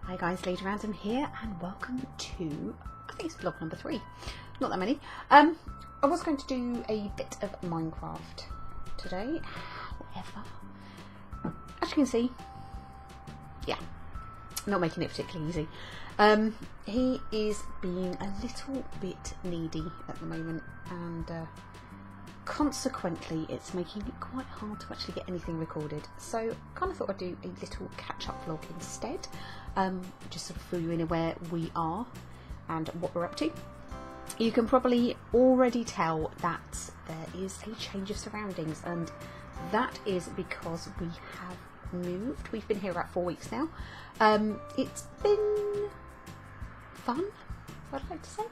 Hi guys, Lady Random here, and welcome to, I think it's vlog number 3. Not that many. I was going to do a bit of Minecraft today, however, as you can see, yeah, not making it particularly easy. He is being a little bit needy at the moment, and consequently it's making it quite hard to actually get anything recorded. So I kind of thought I'd do a little catch-up vlog instead, just sort of fill you in where we are and what we're up to. You can probably already tell that there is a change of surroundings, and that is because we have moved. We've been here about 4 weeks now. It's been fun, I'd like to say.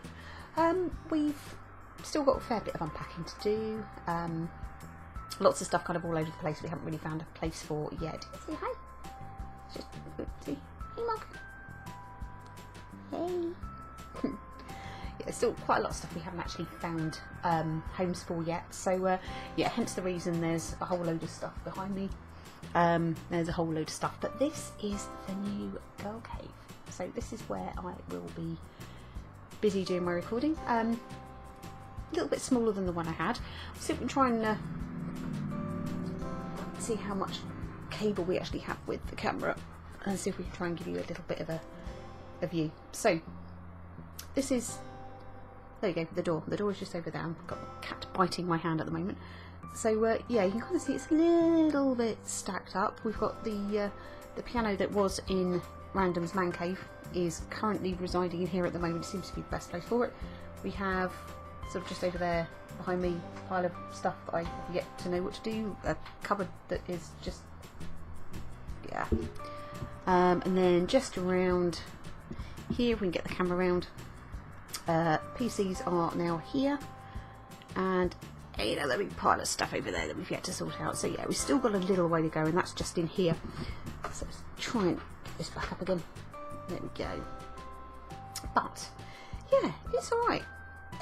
We've still got a fair bit of unpacking to do. Lots of stuff kind of all over the place we haven't really found a place for yet. Say hi. Just see. Hey, Mug. Hey. Yeah, there's still quite a lot of stuff we haven't actually found homes for yet. So yeah, hence the reason there's a whole load of stuff behind me. There's a whole load of stuff, but this is the new girl cave. So this is where I will be busy doing my recording. A little bit smaller than the one I had. So we can try and see how much cable we actually have with the camera, and see if we can try and give you a little bit of a view. So this is, there you go, the door. The door is just over there. I've got a cat biting my hand at the moment. So yeah, you can kind of see it's a little bit stacked up. We've got the piano that was in Random's man cave is currently residing in here at the moment. It seems to be the best place for it. We have sort of just over there behind me a pile of stuff that I have yet to know what to do. A cupboard that is just, yeah. And then just around here, we can get the camera around. PCs are now here, and another big pile of stuff over there that we've yet to sort out. So yeah, we've still got a little way to go, and that's just in here. So let's try and get this back up again. There we go. But yeah, it's alright.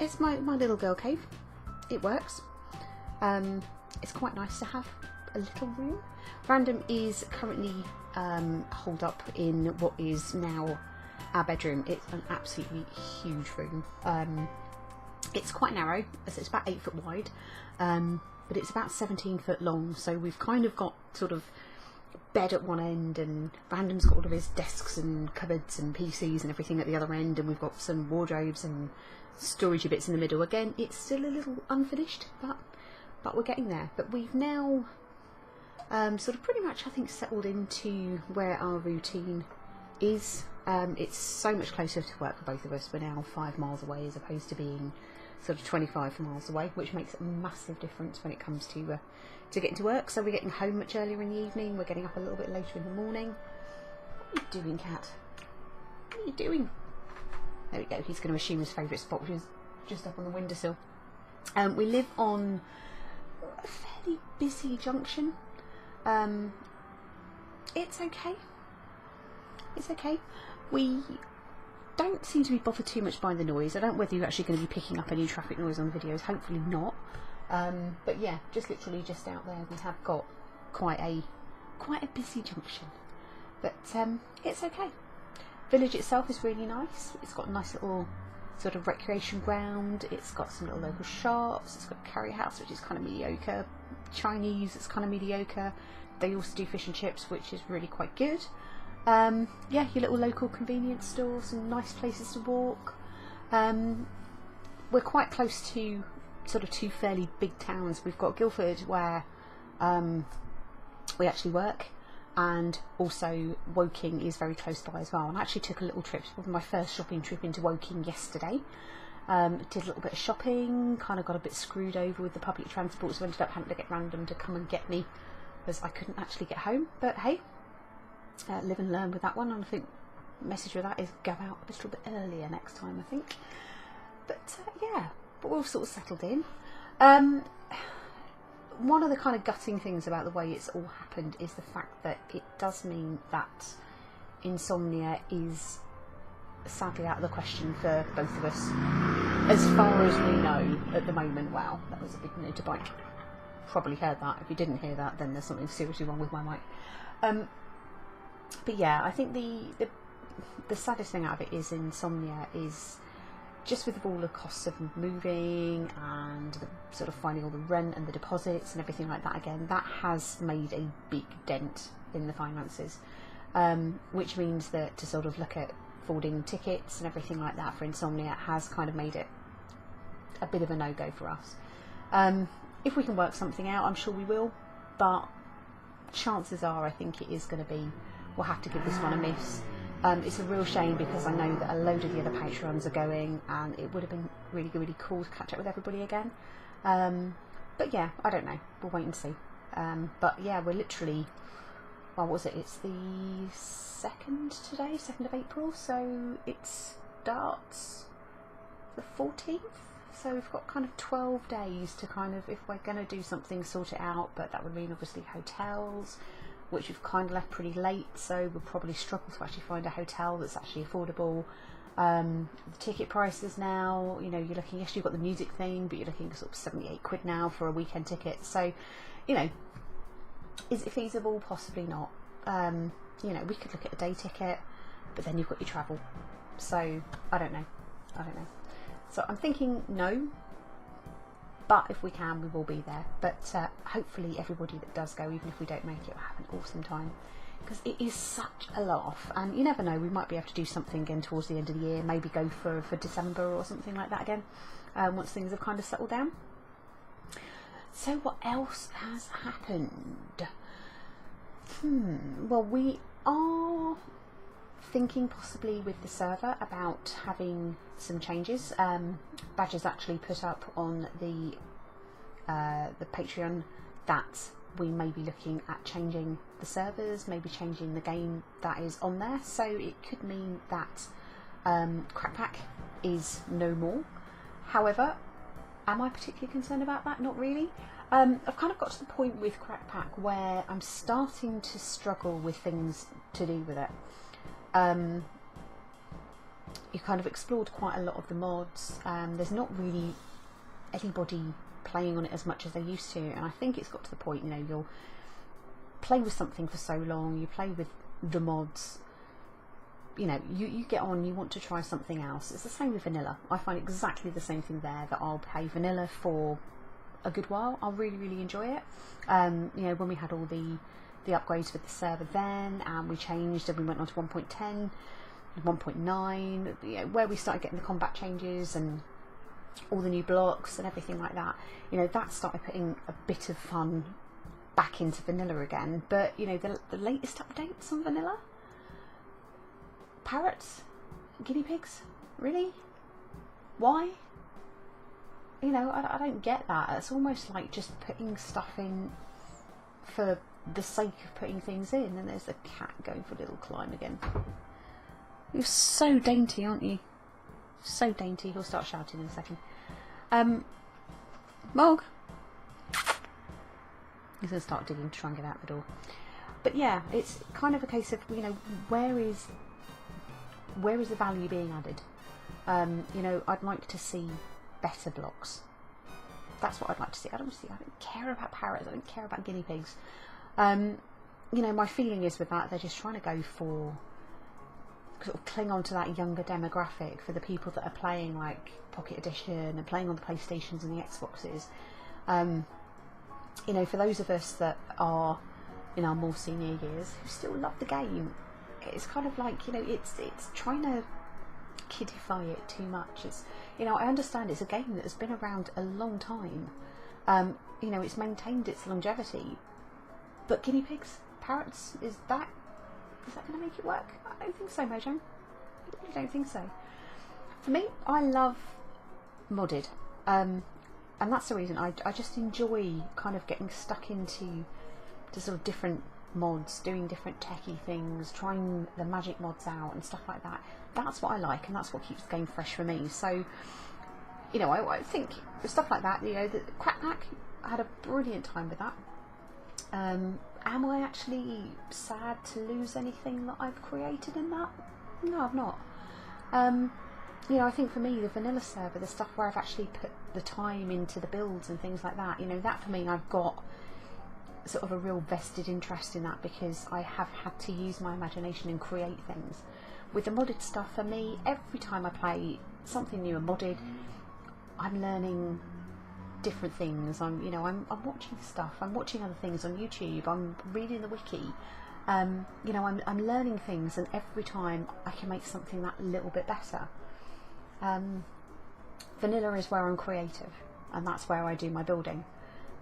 It's my little girl cave. It works. It's quite nice to have a little room. Random is currently holed up in what is now our bedroom. It's an absolutely huge room. It's quite narrow, so it's about 8 foot wide, but it's about 17 foot long. So we've kind of got sort of bed at one end, and Random's got all of his desks and cupboards and PCs and everything at the other end, and we've got some wardrobes and storage bits in the middle. Again, it's still a little unfinished, but we're getting there. But we've now sort of pretty much, I think, settled into where our routine is. It's so much closer to work for both of us. We're now 5 miles away as opposed to being sort of 25 miles away, which makes a massive difference when it comes to getting to work. So we're getting home much earlier in the evening. We're getting up a little bit later in the morning. What are you doing, cat? What are you doing? There we go. He's going to assume his favourite spot, which is just up on the windowsill. We live on a fairly busy junction. It's okay. It's okay. We don't seem to be bothered too much by the noise. I don't know whether you're actually going to be picking up any traffic noise on the videos. Hopefully not. But yeah, just literally just out there, we have got quite a busy junction. But it's okay. Village itself is really nice. It's got a nice little sort of recreation ground. It's got some little local shops. It's got a curry house, which is kind of mediocre. Chinese, it's kind of mediocre. They also do fish and chips, which is really quite good. Yeah, your little local convenience stores, some nice places to walk. We're quite close to sort of 2 fairly big towns. We've got Guildford, where we actually work, and also Woking is very close by as well. And I actually took a little trip, probably my first shopping trip into Woking yesterday. Did a little bit of shopping, kind of got a bit screwed over with the public transport, so ended up having to get Random to come and get me because I couldn't actually get home. But hey, live and learn with that one. And I think the message with that is go out a little bit earlier next time, I think. But yeah, but we're all sort of settled in. One of the kind of gutting things about the way it's all happened is the fact that it does mean that insomnia is sadly out of the question for both of us, as far as we know at the moment. Wow, that was a big motorbike. Probably heard that. If you didn't hear that, then there's something seriously wrong with my mic. But yeah, I think the the saddest thing out of it is Insomnia is just with all the costs of moving and the sort of finding all the rent and the deposits and everything like that again, that has made a big dent in the finances, which means that to sort of look at forwarding tickets and everything like that for Insomnia has kind of made it a bit of a no-go for us. If we can work something out, I'm sure we will, but chances are I think it is going to be, we'll have to give this one a miss. It's a real shame because I know that a load of the other Patreons are going, and it would have been really, really cool to catch up with everybody again. But yeah, I don't know. We'll wait and see. But yeah, we're literally, well, what was it? It's the 2nd today, 2nd of April, so it starts the 14th. So we've got kind of 12 days to kind of, if we're going to do something, sort it out. But that would mean obviously hotels, which we've kind of left pretty late, so we'll probably struggle to actually find a hotel that's actually affordable. The ticket prices now, you know, you're looking, yes, you've got the music thing, but you're looking at sort of 78 quid now for a weekend ticket. So, you know, is it feasible? Possibly not. You know, we could look at a day ticket, but then you've got your travel. So, I don't know. So I'm thinking no. But if we can, we will be there. But hopefully everybody that does go, even if we don't make it, will have an awesome time. Because it is such a laugh. And you never know, we might be able to do something again towards the end of the year. Maybe go for December or something like that again. Once things have kind of settled down. So what else has happened? Well, we are thinking possibly with the server about having some changes. Badger's actually put up on the Patreon that we may be looking at changing the servers, maybe changing the game that is on there. So it could mean that Crackpack is no more. However, am I particularly concerned about that? Not really. I've kind of got to the point with Crackpack where I'm starting to struggle with things to do with it. You kind of explored quite a lot of the mods. There's not really anybody playing on it as much as they used to, and I think it's got to the point, you know, you'll play with something for so long, you play with the mods, you know, you get on, you want to try something else. It's the same with vanilla. I find exactly the same thing there, that I'll play vanilla for a good while. I'll really, really enjoy it. You know, when we had all the upgrades with the server then, and we changed and we went on to 1.10, 1.9, you know, where we started getting the combat changes and all the new blocks and everything like that, you know, that started putting a bit of fun back into vanilla again. But you know, the latest updates on vanilla, parrots, guinea pigs, really? Why? You know, I don't get that. It's almost like just putting stuff in for the sake of putting things in. And there's the cat going for a little climb again. You're so dainty, aren't you? So dainty. He'll start shouting in a second. Mog. He's going to start digging to try and get out the door. But yeah, it's kind of a case of, you know, where is the value being added? You know, I'd like to see better blocks. That's what I'd like to see. I don't care about parrots. I don't care about guinea pigs. You know, my feeling is with that, they're just trying to go for, sort of cling on to that younger demographic, for the people that are playing like Pocket Edition and playing on the PlayStations and the Xboxes. You know, for those of us that are in our more senior years who still love the game, it's kind of like, you know, it's trying to kidify it too much. It's, you know, I understand it's a game that has been around a long time. You know, it's maintained its longevity, but guinea pigs, parrots, is that going to make it work? I don't think so, Mojang. I really don't think so. For me, I love modded, and that's the reason I just enjoy kind of getting stuck into sort of different mods, doing different techie things, trying the magic mods out and stuff like that. That's what I like, and that's what keeps the game fresh for me. So, you know, I think with stuff like that, you know, the Crackpack, I had a brilliant time with that. Am I actually sad to lose anything that I've created in that? No, I'm not. You know, I think for me, the vanilla server, the stuff where I've actually put the time into the builds and things like that, you know, that for me, I've got sort of a real vested interest in that, because I have had to use my imagination and create things. with the modded stuff, for me, every time I play something new and modded, I'm learning different things. I'm watching stuff, I'm watching other things on YouTube, I'm reading the wiki, I'm learning things, and every time I can make something that little bit better. Vanilla is where I'm creative, and that's where I do my building.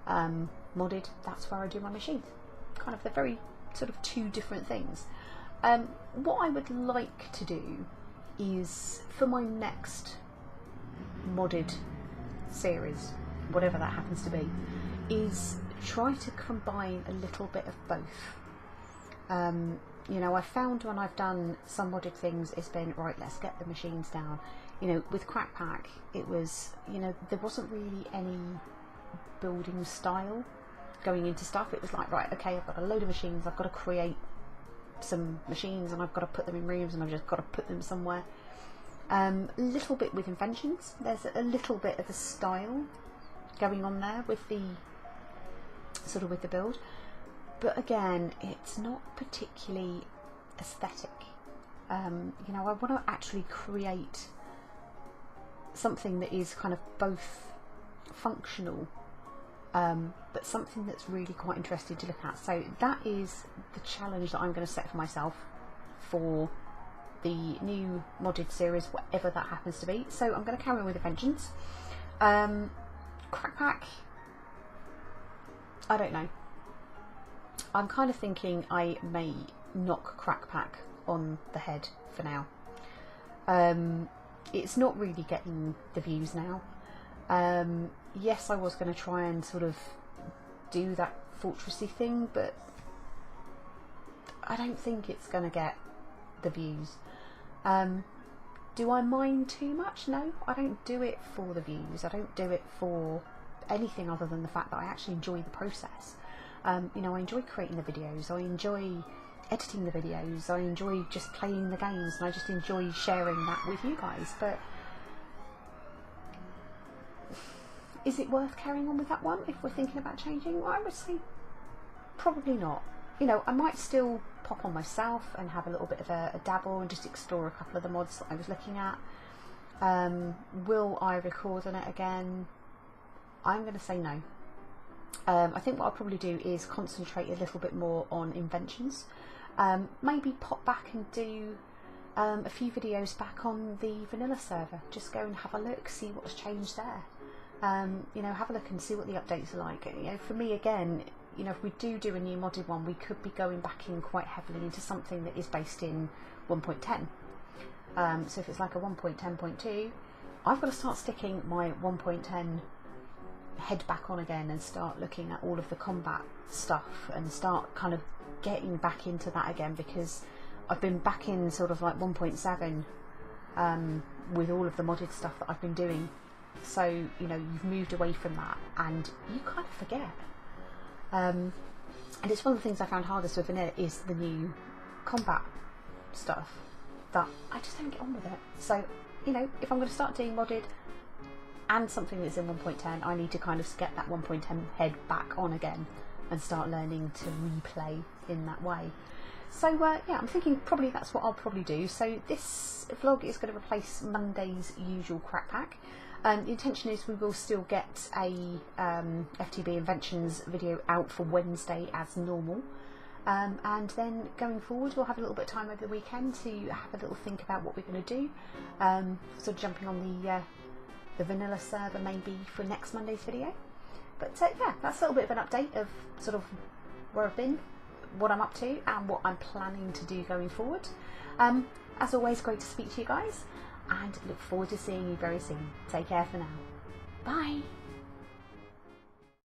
Modded, that's where I do my machines. Kind of, they're very sort of two different things. What I would like to do is, for my next modded series, whatever that happens to be, is try to combine a little bit of both. I found when I've done some modded things, it's been, right, let's get the machines down. With Crackpack, it was, there wasn't really any building style going into stuff. It was like, right, okay, I've got a load of machines, I've got to create some machines, and I've got to put them in rooms, and I've just got to put them somewhere. A little bit with inventions, there's a little bit of a style going on there with the with the build, but again, it's not particularly aesthetic. I want to actually create something that is kind of both functional, but something that's really quite interesting to look at. So that is the challenge that I'm going to set for myself for the new modded series, whatever that happens to be. So I'm going to carry on with Inventions. Crackpack, I don't know. I'm kind of thinking I may knock Crackpack on the head for now. It's not really getting the views now. Yes, I was going to try and sort of do that fortressy thing, but I don't think it's going to get the views. Do I mind too much? No, I don't do it for the views. I don't do it for anything other than the fact that I actually enjoy the process. I enjoy creating the videos, I enjoy editing the videos, I enjoy just playing the games, and I just enjoy sharing that with you guys. But is it worth carrying on with that one if we're thinking about changing? Well, I would say probably not. I might still pop on myself and have a little bit of a dabble and just explore a couple of the mods that I was looking at. Will I record on it again? I'm going to say no. I think what I'll probably do is concentrate a little bit more on Inventions. Maybe pop back and do a few videos back on the vanilla server. Just go and have a look, see what's changed there. Have a look and see what the updates are like. For me, again, if we do a new modded one, we could be going back in quite heavily into something that is based in 1.10. So if it's like a 1.10.2, I've got to start sticking my 1.10 head back on again and start looking at all of the combat stuff and start kind of getting back into that again, because I've been back in sort of like 1.7 with all of the modded stuff that I've been doing. So you've moved away from that and you kind of forget. And it's one of the things I found hardest with vanilla is the new combat stuff, that I just don't get on with it. So if I'm going to start doing modded and something that's in 1.10, I need to kind of get that 1.10 head back on again and start learning to replay in that way. So yeah, I'm thinking probably that's what I'll probably do. So this vlog is going to replace Monday's usual Crackpack. The intention is we will still get a FTB Inventions video out for Wednesday as normal, and then going forward we'll have a little bit of time over the weekend to have a little think about what we're going to do. Sort of jumping on the vanilla server maybe for next Monday's video. But yeah, that's a little bit of an update of sort of where I've been, what I'm up to, and what I'm planning to do going forward. As always, great to speak to you guys, and look forward to seeing you very soon. Take care for now. Bye.